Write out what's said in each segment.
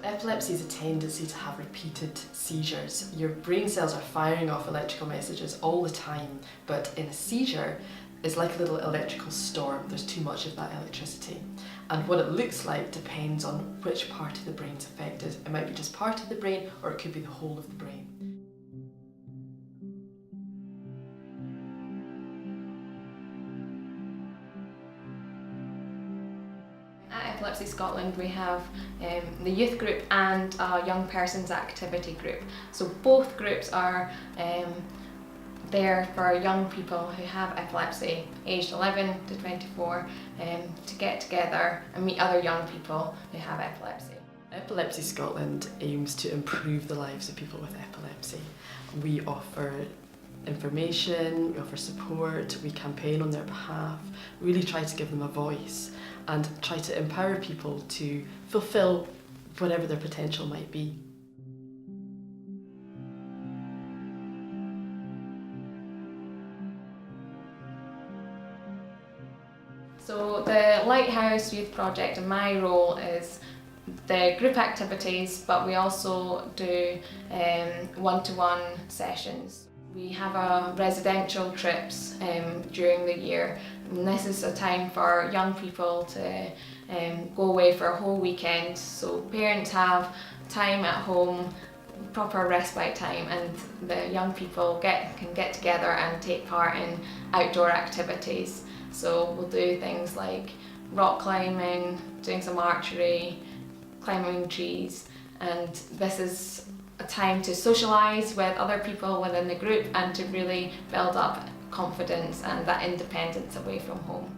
Epilepsy is a tendency to have repeated seizures. Your brain cells are firing off electrical messages all the time, but in a seizure, it's like a little electrical storm. There's too much of that electricity. And what it looks like depends on which part of the brain's affected. It might be just part of the brain, or it could be the whole of the brain. At Epilepsy Scotland we have the youth group and a young person's activity group. So both groups are there for young people who have epilepsy, aged 11 to 24, to get together and meet other young people who have epilepsy. Epilepsy Scotland aims to improve the lives of people with epilepsy. We offer information, we offer support, we campaign on their behalf, really try to give them a voice and try to empower people to fulfil whatever their potential might be. So the Lighthouse Youth Project, and my role is the group activities, but we also do one-to-one sessions. We have a residential trips during the year, and this is a time for young people to go away for a whole weekend, so parents have time at home, proper respite time, and the young people can get together and take part in outdoor activities. So we'll do things like rock climbing, doing some archery, climbing trees, and this is a time to socialise with other people within the group and to really build up confidence and that independence away from home.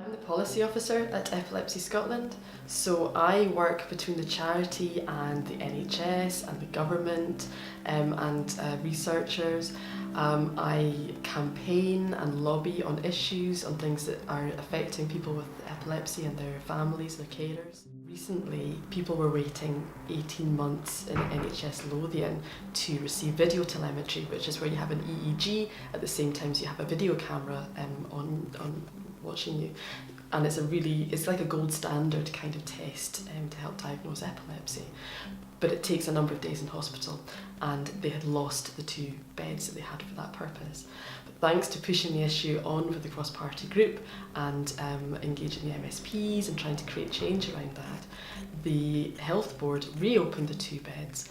I'm the policy officer at Epilepsy Scotland, so I work between the charity and the NHS and the government and researchers. I campaign and lobby on issues, on things that are affecting people with epilepsy and their families, their carers. Recently, people were waiting 18 months in NHS Lothian to receive video telemetry, which is where you have an EEG at the same time as you have a video camera on watching you. And it's like a gold standard kind of test to help diagnose epilepsy. But it takes a number of days in hospital, and they had lost the 2 beds that they had for that purpose. But thanks to pushing the issue on with the cross-party group and engaging the MSPs and trying to create change around that, the health board reopened the 2 beds,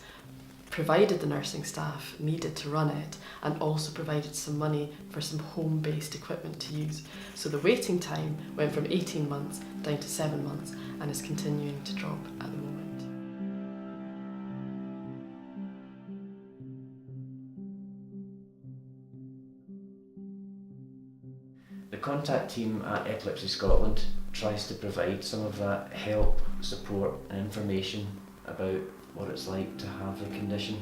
provided the nursing staff needed to run it, and also provided some money for some home-based equipment to use. So the waiting time went from 18 months down to 7 months and is continuing to drop at the moment. The contact team at Epilepsy Scotland tries to provide some of that help, support and information about what it's like to have the condition.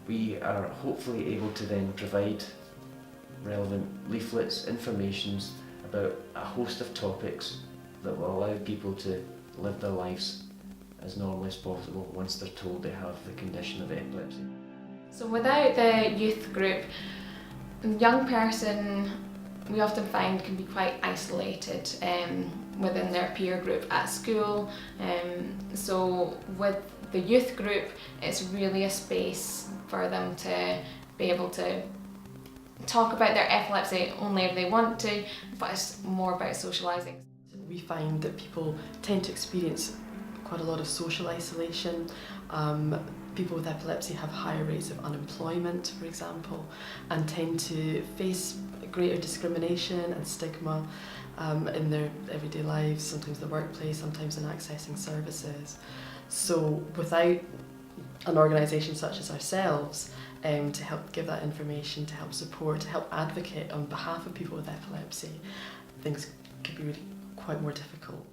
We are hopefully able to then provide relevant leaflets, informations about a host of topics that will allow people to live their lives as normally as possible once they're told they have the condition of epilepsy. So without the youth group, a young person we often find can be quite isolated within their peer group at school. So with the youth group, it's really a space for them to be able to talk about their epilepsy only if they want to, but it's more about socialising. We find that people tend to experience quite a lot of social isolation. People with epilepsy have higher rates of unemployment, for example, and tend to face greater discrimination and stigma in their everyday lives, sometimes the workplace, sometimes in accessing services. So without an organisation such as ourselves to help give that information, to help support, to help advocate on behalf of people with epilepsy, things could be really quite more difficult.